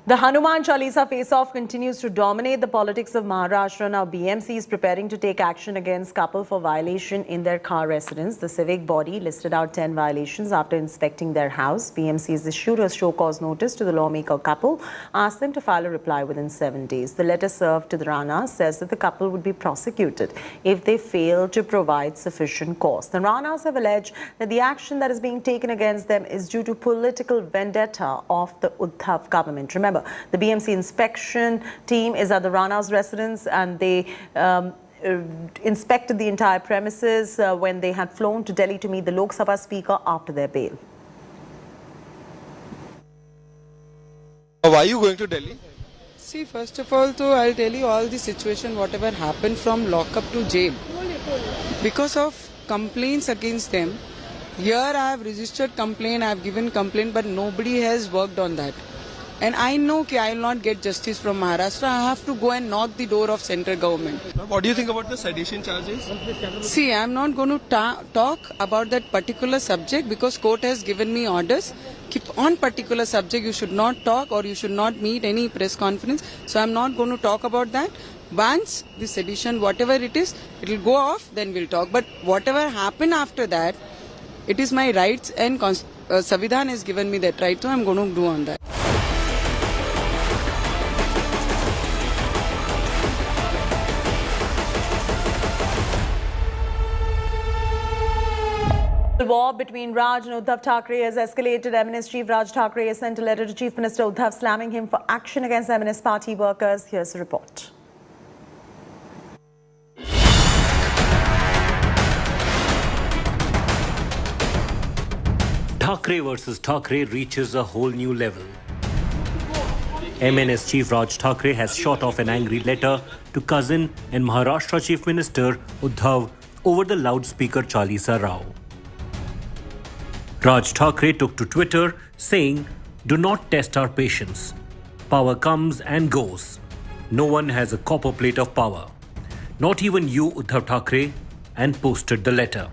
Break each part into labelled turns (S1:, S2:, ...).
S1: The Hanuman Chalisa Face-Off continues to dominate the politics of Maharashtra. Now, BMC is preparing to take action against couple for violation in their car residence. The civic body listed out 10 violations after inspecting their house. BMC has issued a show-cause notice to the lawmaker couple, asked them to file a reply within 7 days. The letter served to the Rana says that the couple would be prosecuted if they fail to provide sufficient cause. The Ranas have alleged that the action that is being taken against them is due to political vendetta of the Uddhav government. Remember, the BMC inspection team is at the Rana's residence and they inspected the entire premises when they had flown to Delhi to meet the Lok Sabha speaker after their bail.
S2: Why are you going to Delhi?
S3: See, first of all, I'll tell you all the situation, whatever happened from lockup to jail. Because of complaints against them, here I have registered complaint, I have given complaint, but nobody has worked on that. And I know that I will not get justice from Maharashtra. I have to go and knock the door of central government.
S2: What do you think about the sedition charges?
S3: See, I am not going to talk about that particular subject because court has given me orders. Keep on particular subject, you should not talk or you should not meet any press conference. So I am not going to talk about that. Once the sedition, whatever it is, it will go off, then we'll talk. But whatever happened after that, it is my rights and Samvidhan has given me that right, so I am going to do on that.
S1: The war between Raj and Uddhav Thackeray has escalated. MNS Chief Raj Thackeray has sent a letter to Chief Minister Uddhav slamming him for action against MNS party workers. Here's the report.
S4: Thackeray versus Thackeray reaches a whole new level. MNS Chief Raj Thackeray has shot off an angry letter to cousin and Maharashtra Chief Minister Uddhav over the loudspeaker Chalisa Rao. Raj Thackeray took to Twitter saying, "Do not test our patience. Power comes and goes. No one has a copper plate of power. Not even you, Uddhav Thackeray," and posted the letter.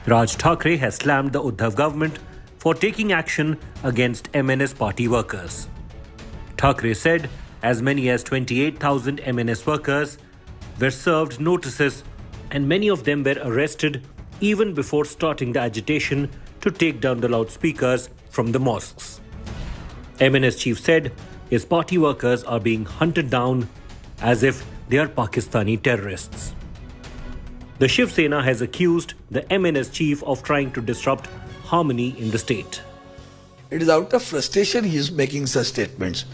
S4: Raj Thackeray has slammed the Uddhav government for taking action against MNS party workers. Thackeray said as many as 28,000 MNS workers were served notices and many of them were arrested even before starting the agitation to take down the loudspeakers from the mosques. MNS chief said his party workers are being hunted down as if they are Pakistani terrorists. The Shiv Sena has accused the MNS chief of trying to disrupt harmony in the state.
S5: It is out of frustration he is making such statements.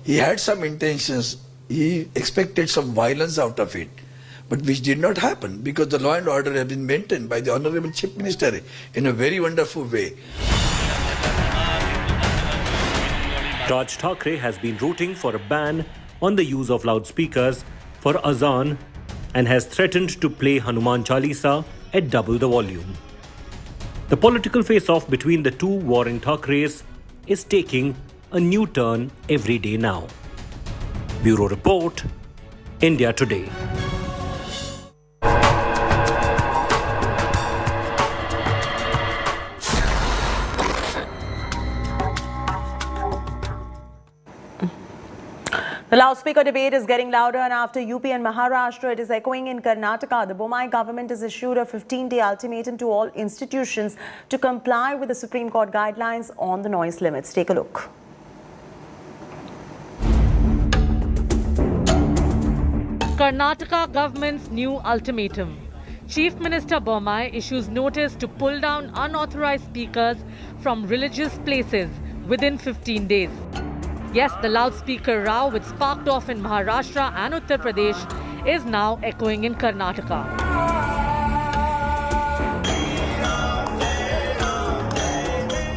S5: He had some intentions, he expected some violence out of it, but which did not happen because the law and order have been maintained by the Honorable Chief Minister in a very wonderful way.
S4: Raj Thackeray has been rooting for a ban on the use of loudspeakers for azan and has threatened to play Hanuman Chalisa at double the volume. The political face-off between the two warring Thackerays is taking a new turn every day now. Bureau Report, India Today.
S1: The loudspeaker debate is getting louder, and after UP and Maharashtra, it is echoing in Karnataka. The Bommai government has issued a 15-day ultimatum to all institutions to comply with the Supreme Court guidelines on the noise limits. Take a look.
S6: Karnataka government's new ultimatum. Chief Minister Bommai issues notice to pull down unauthorized speakers from religious places within 15 days. Yes, the loudspeaker row which sparked off in Maharashtra and Uttar Pradesh is now echoing in Karnataka.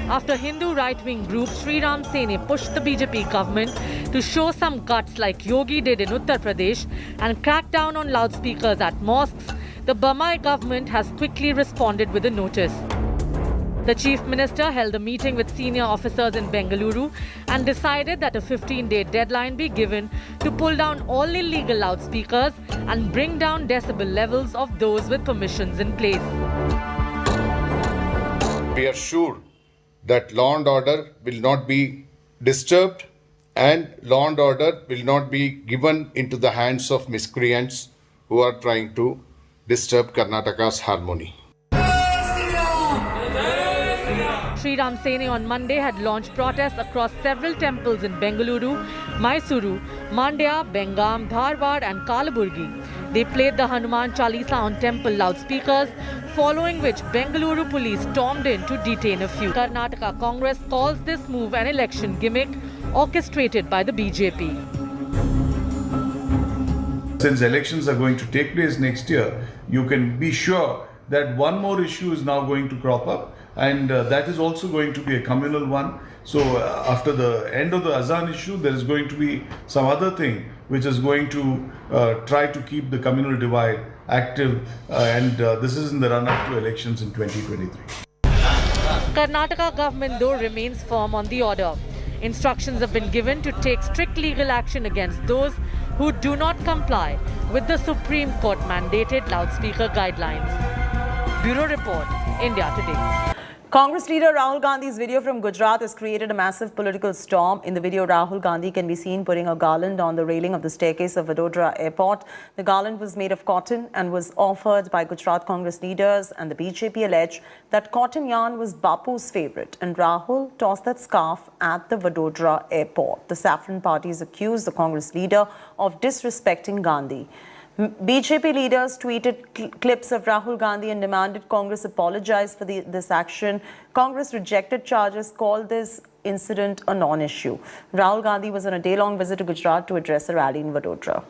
S6: After Hindu right-wing group Sri Ram Sena pushed the BJP government to show some guts like Yogi did in Uttar Pradesh and crack down on loudspeakers at mosques, the Bommai government has quickly responded with a notice. The Chief Minister held a meeting with senior officers in Bengaluru and decided that a 15-day deadline be given to pull down all illegal loudspeakers and bring down decibel levels of those with permissions in place.
S7: We are sure that law and order will not be disturbed and law and order will not be given into the hands of miscreants who are trying to disturb Karnataka's harmony.
S6: Sri Ram Sena on Monday had launched protests across several temples in Bengaluru, Mysuru, Mandya, Bengam, Dharwad and Kalaburgi. They played the Hanuman Chalisa on temple loudspeakers, following which Bengaluru police stormed in to detain a few. Karnataka Congress calls this move an election gimmick orchestrated by the BJP.
S8: Since elections are going to take place next year, you can be sure that one more issue is now going to crop up, and that is also going to be a communal one. So after the end of the Azan issue, there is going to be some other thing which is going to try to keep the communal divide active, and this is in the run-up to elections in 2023.
S6: Karnataka government though remains firm on the order. Instructions have been given to take strict legal action against those who do not comply with the Supreme Court mandated loudspeaker guidelines. Bureau Report, India Today.
S1: Congress leader Rahul Gandhi's video from Gujarat has created a massive political storm. In the video, Rahul Gandhi can be seen putting a garland on the railing of the staircase of Vadodara Airport. The garland was made of cotton and was offered by Gujarat Congress leaders, and the BJP alleged that cotton yarn was Bapu's favourite, and Rahul tossed that scarf at the Vadodara Airport. The Saffron parties accused the Congress leader of disrespecting Gandhi. BJP leaders tweeted clips of Rahul Gandhi and demanded Congress apologize for this action. Congress rejected charges, called this incident a non-issue. Rahul Gandhi was on a day-long visit to Gujarat to address a rally in Vadodara.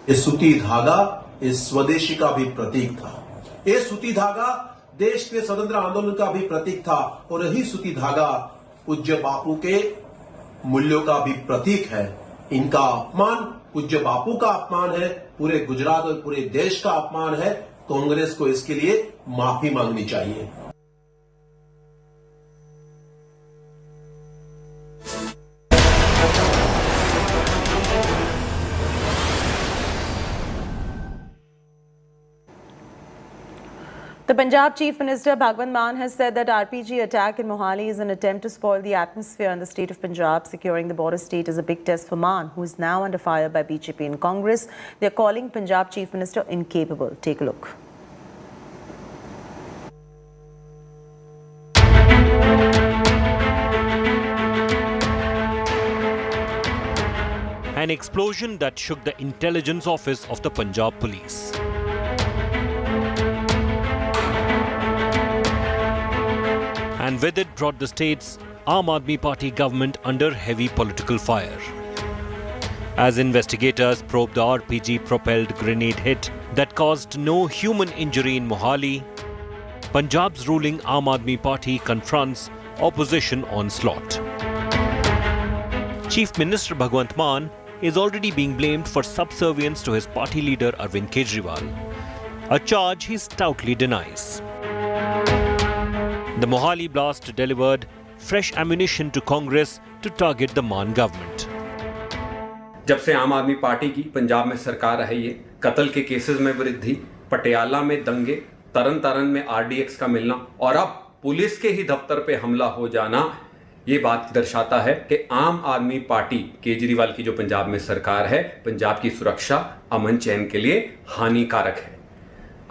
S9: ये सूती धागा इस स्वदेशी का भी प्रतीक था। ये सूती धागा देश के स्वतंत्र आंदोलन का भी प्रतीक था, और यही सूती धागा पूज्य बापू के मूल्यों का भी प्रतीक है। इनका अपमान पूज्य बापू का अपमान है, पूरे गुजरात और पूरे देश का अपमान है। कांग्रेस को इसके लिए माफी मांगनी चाहिए।
S1: The Punjab Chief Minister Bhagwant Mann has said that RPG attack in Mohali is an attempt to spoil the atmosphere in the state of Punjab. Securing the border state is a big test for Mann, who is now under fire by BJP and Congress. They are calling Punjab Chief Minister incapable. Take a look.
S4: An explosion that shook the intelligence office of the Punjab police. And with it brought the state's Aam Aadmi Party government under heavy political fire. As investigators probed the RPG-propelled grenade hit that caused no human injury in Mohali, Punjab's ruling Aam Aadmi Party confronts opposition onslaught. Chief Minister Bhagwant Mann is already being blamed for subservience to his party leader Arvind Kejriwal, a charge he stoutly denies. The Mohali blast delivered fresh ammunition to Congress to target the Mann government.
S10: जब से आम आदमी party की पंजाब में सरकार है, ये कत्ल के केसेस में वृद्धि, पटियाला में दंगे, तरन तारण में RDX का मिलना और अब पुलिस के ही दफ्तर पे हमला हो जाना, ये बात दर्शाता है कि आम आदमी पार्टी केजरीवाल की जो पंजाब में सरकार है, पंजाब की सुरक्षा, अमन चैन के लिए हानिकारक है।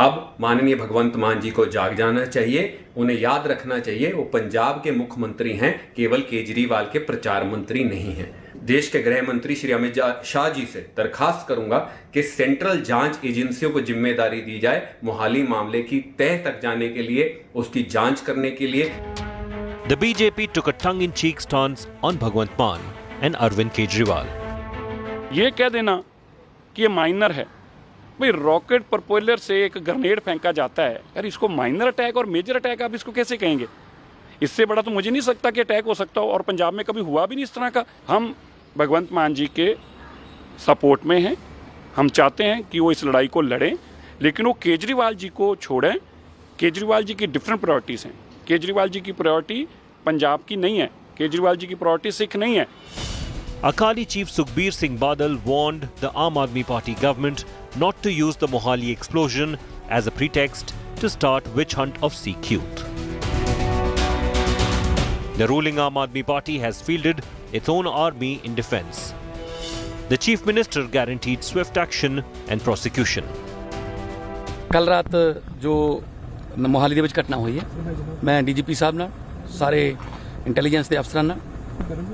S10: अब माननीय भगवंत मान जी को जाग जाना चाहिए, उन्हें याद रखना चाहिए वो पंजाब के मुख्यमंत्री हैं, केवल केजरीवाल के प्रचार मंत्री नहीं हैं। देश के गृह मंत्री श्री अमित शाह जी से दरखास्त करूंगा कि सेंट्रल जांच एजेंसियों को जिम्मेदारी दी जाए मोहाली मामले की तह तक जाने के लिए, उसकी जांच करने के लिए।
S4: The BJP took a tongue-in-cheek stance on Bhagwant Mann and Arvind Kejriwal.
S11: ये कह देना कि ये माइनर है, भाई रॉकेट प्रोपेलर से एक ग्रेनेड फेंका जाता है, यार इसको माइनर अटैक और मेजर अटैक आप इसको कैसे कहेंगे? इससे बड़ा तो मुझे नहीं सकता कि अटैक हो सकता हो, और पंजाब में कभी हुआ भी नहीं इस तरह का। हम भगवंत मान जी के सपोर्ट में हैं, हम चाहते हैं कि वो इस लड़ाई को लड़ें, लेकिन वो केजरीवाल जी को छोड़ें। केजरीवाल जी की डिफरेंट प्रायोरिटीज़ हैं। केजरीवाल जी की प्रायोरिटी पंजाब की नहीं है, केजरीवाल जी की प्रायोरिटी सिख नहीं है।
S4: Akali Chief Sukhbir Singh Badal warned the Aam Aadmi Party government not to use the Mohali explosion as a pretext to start witch hunt of Sikh youth. The ruling Aam Aadmi Party has fielded its own army in defence. The Chief Minister guaranteed swift action and prosecution.
S12: कल रात जो मोहाली ਦੇ ਵਿੱਚ ਘਟਨਾ ਹੋਈ ਹੈ ਮੈਂ DGP ਸਾਹਿਬ ਨਾਲ ਸਾਰੇ ਇੰਟੈਲੀਜੈਂਸ ਦੇ ਅਫਸਰਾਂ ਨਾਲ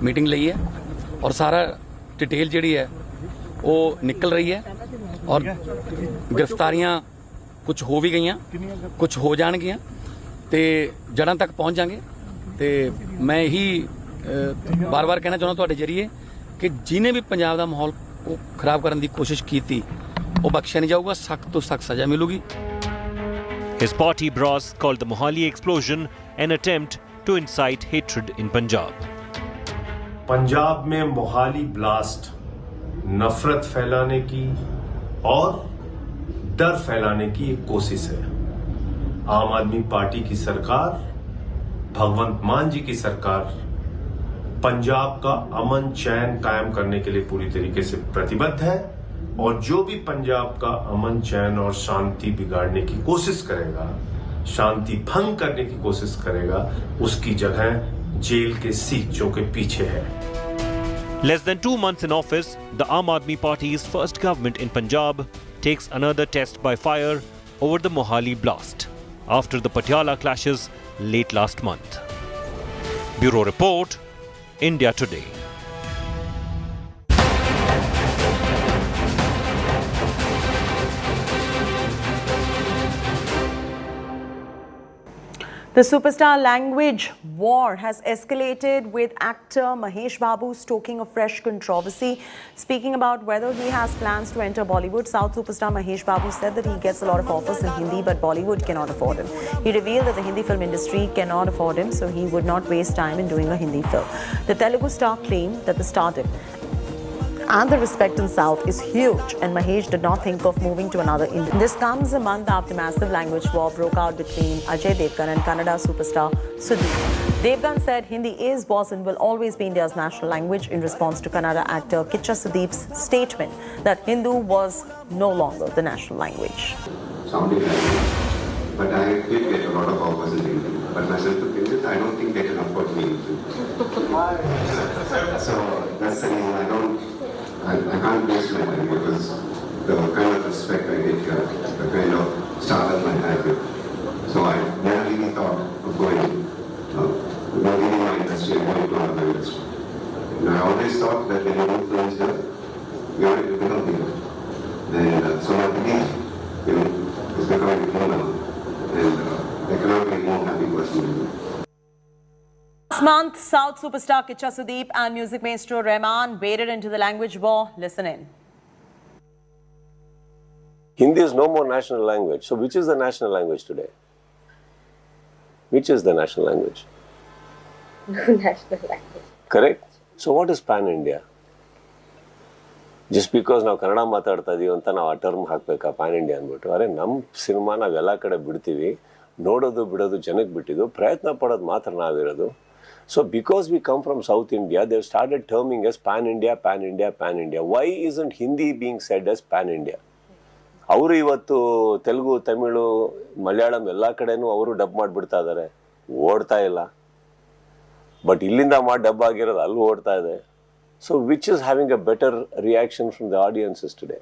S12: ਮੀਟਿੰਗ ਲਈ ਹੈ ਔਰ ਸਾਰਾ ਡਿਟੇਲ ਜਿਹੜੀ ਹੈ ਉਹ ਨਿਕਲ ਰਹੀ ਹੈ ਔਰ ਗ੍ਰਿਫਤਾਰੀਆਂ ਕੁਝ ਹੋ ਵੀ ਗਈਆਂ ਕੁਝ ਹੋ ਜਾਣਗੀਆਂ ਤੇ ਜੜਾਂ ਤੱਕ ਪਹੁੰਚ ਜਾਾਂਗੇ ਤੇ ਮੈਂ ਇਹੀ ਬਾਰ-ਬਾਰ ਕਹਿਣਾ ਚਾਹੁੰਦਾ ਤੁਹਾਡੇ ਜਰੀਏ ਕਿ ਜਿਹਨੇ ਵੀ ਪੰਜਾਬ ਦਾ ਮਾਹੌਲ ਉਹ ਖਰਾਬ ਕਰਨ ਦੀ ਕੋਸ਼ਿਸ਼ ਕੀਤੀ ਉਹ ਬਖਸ਼ਿਆ ਨਹੀਂ ਜਾਊਗਾ ਸਖਤ ਤੋਂ ਸਖਤ ਸਜ਼ਾ ਮਿਲੂਗੀ
S4: His party brass called the Mohali explosion an attempt to incite hatred in Punjab.
S13: Punjab में मोहाली ब्लास्ट नफरत फैलाने की और डर फैलाने की एक कोशिश है। आम आदमी पार्टी की सरकार, भगवंत मान जी की सरकार पंजाब का अमन चैन कायम करने के लिए पूरी तरीके से प्रतिबद्ध है और जो भी पंजाब का अमन चैन और शांति बिगाड़ने की कोशिश करेगा, शांति भंग करने की कोशिश करेगा, उसकी जगह जेल के सीखों के पीछे है।
S4: Less than 2 months in office, the Aam Aadmi Party's first government in Punjab takes another test by fire over the Mohali blast after the Patiala clashes late last month. Bureau Report, India Today.
S1: The superstar language war has escalated with actor Mahesh Babu stoking a fresh controversy. Speaking about whether he has plans to enter Bollywood, South superstar Mahesh Babu said that he gets a lot of offers in Hindi but Bollywood cannot afford him. He revealed that the Hindi film industry cannot afford him, so he would not waste time in doing a Hindi film. The Telugu star claimed that the stardom and the respect in South is huge and Mahesh did not think of moving to another Indian. This comes a month after massive language war broke out between Ajay Devgan and Kannada superstar Sudeep. Devgan said Hindi is, was and will always be India's national language in response to Kannada actor Kicha Sudeep's statement that Hindu was no longer the national language.
S14: Sounding like it, but I did get a lot of offers in Hindi. But my self-opinion, I don't think they can afford me. So that's the reason I can't waste my time because the kind of respect I get here, the kind of stardom I have here. So I never really thought of going, leaving my industry and going to another industry. And I always thought that when you do films here, you are to become bigger. And so I believe, it's becoming bigger now. And I cannot be a more happy person than you.
S1: Last month, South superstar Kicha Sudeep and music maestro Rahman waded into the language war. Listen in.
S15: Hindi is no more national language. So which is the national language today? Which is the national language?
S16: No national language.
S15: Correct? So what is pan-India? Just because ನಾವು ಕನ್ನಡ ಮಾತಾಡ್ತಾ ಇದೀವಿ ಅಂತ ನಾವು ಆ term ಹಾಕ್ಬೇಕಾ PAN India ಅಂದ್ಬಿಟ್ಟು ಅರೆ ನಮ್ಮ ಸಿನಿಮಾ ನಾವು ಎಲ್ಲ ಕಡೆ ಬಿಡ್ತೀವಿ ನೋಡೋದು ಬಿಡೋದು ಜನಕ್ಕೆ ಬಿಟ್ಟಿದ್ದು ಪ್ರಯತ್ನ ಪಡೋದು ಮಾತ್ರ ನಾವಿರೋದು So because we come from South India, they've started terming us pan-India, pan-India, pan-India. Why isn't Hindi being said as pan-India? ಅವರು ಇವತ್ತು ತೆಲುಗು ತಮಿಳು ಮಲಯಾಳಂ ಎಲ್ಲ ಕಡೆನೂ ಅವರು ಡಬ್ ಮಾಡಿಬಿಡ್ತಾ ಇದ್ದಾರೆ ಓಡ್ತಾ ಇಲ್ಲ ಬಟ್ ಇಲ್ಲಿಂದ ಮಾಡಿ ಡಬ್ ಆಗಿರೋದು ಅಲ್ಲಿ ಓಡ್ತಾ ಇದೆ so which is having a better reaction from the audiences today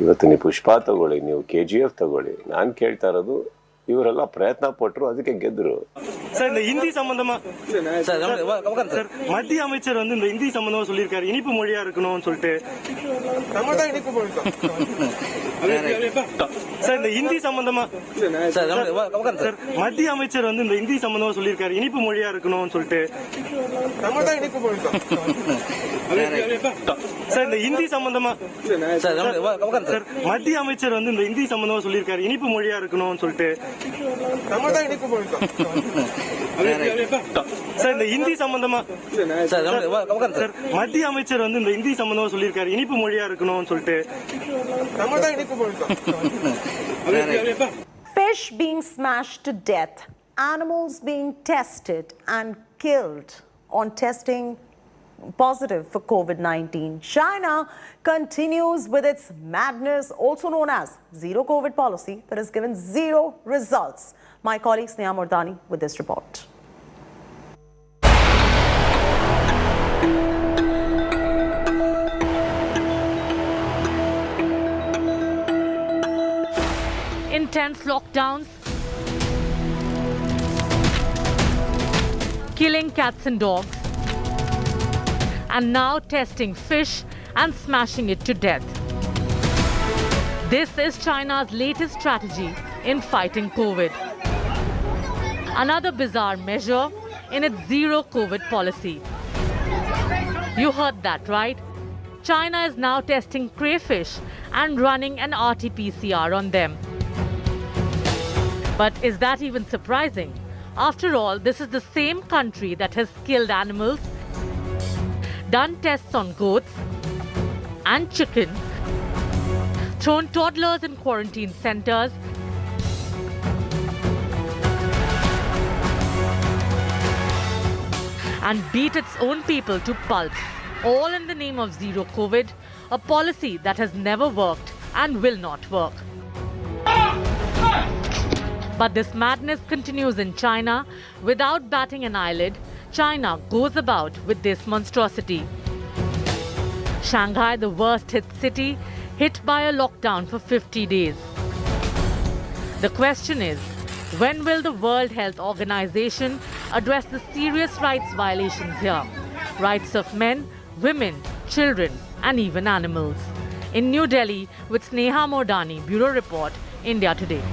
S15: ಇವತ್ತು ನೀವು ಪುಷ್ಪ ತಗೊಳ್ಳಿ ನೀವು KGF ತಗೊಳ್ಳಿ ನಾನು ಕೇಳ್ತಾ ಇರೋದು ಇವರೆಲ್ಲ ಪ್ರಯತ್ನ ಪಟ್ಟರು ಅದಕ್ಕೆ ಗೆದ್ರು
S17: சார் இந்த ஹிந்தி சம்பந்தமா சார் மத்திய அமைச்சர் வந்து இந்த ஹிந்தி சம்பந்தமா சொல்லியிருக்காரு இனிப்பு மொழியா இருக்கணும்னு சொல்லிட்டு இனிப்பு மொழி சார் இந்த ஹிந்தி சம்பந்தமா சார் மத்திய அமைச்சர் வந்து இந்த ஹிந்தி சம்பந்தமா சொல்லியிருக்காரு இனிப்பு மொழியா இருக்கணும்னு சொல்லிட்டு இனிப்பு மொழி சார் இந்த ஹிந்தி சம்பந்தமா சார் மத்திய அமைச்சர் வந்து இந்த ஹிந்தி சம்பந்தமா சொல்லியிருக்காரு இனிப்பு மொழியா இருக்கணும்னு சொல்லிட்டு இனிப்பு மொழி சார் இந்த ஹிந்தி சம்பந்தமா சார் மத்திய அமைச்சர் வந்து இந்த ஹிந்தி சம்பந்தமா சொல்லியிருக்காரு இனிப்பு மொழியா இருக்கணும்னு சொல்லிட்டு இனிப்பு மொழி
S1: Fish being smashed to death, animals being tested and killed on testing positive for COVID-19. China continues with its madness, also known as zero COVID policy, that has given zero results. My colleague Sneha Murdani with this report.
S6: Intense lockdowns, killing cats and dogs, and now testing fish and smashing it to death. This is China's latest strategy in fighting COVID. Another bizarre measure in its zero COVID policy. You heard that right? China is now testing crayfish and running an RT-PCR on them. But is that even surprising? After all, this is the same country that has killed animals, done tests on goats and chickens, thrown toddlers in quarantine centers, and beat its own people to pulp, all in the name of zero COVID, a policy that has never worked and will not work. But this madness continues in China. Without batting an eyelid, China goes about with this monstrosity. Shanghai, the worst hit city, hit by a lockdown for 50 days. The question is, when will the World Health Organization address the serious rights violations here? Rights of men, women, children, and even animals. In New Delhi, with Sneha Murdani, Bureau Report, India Today.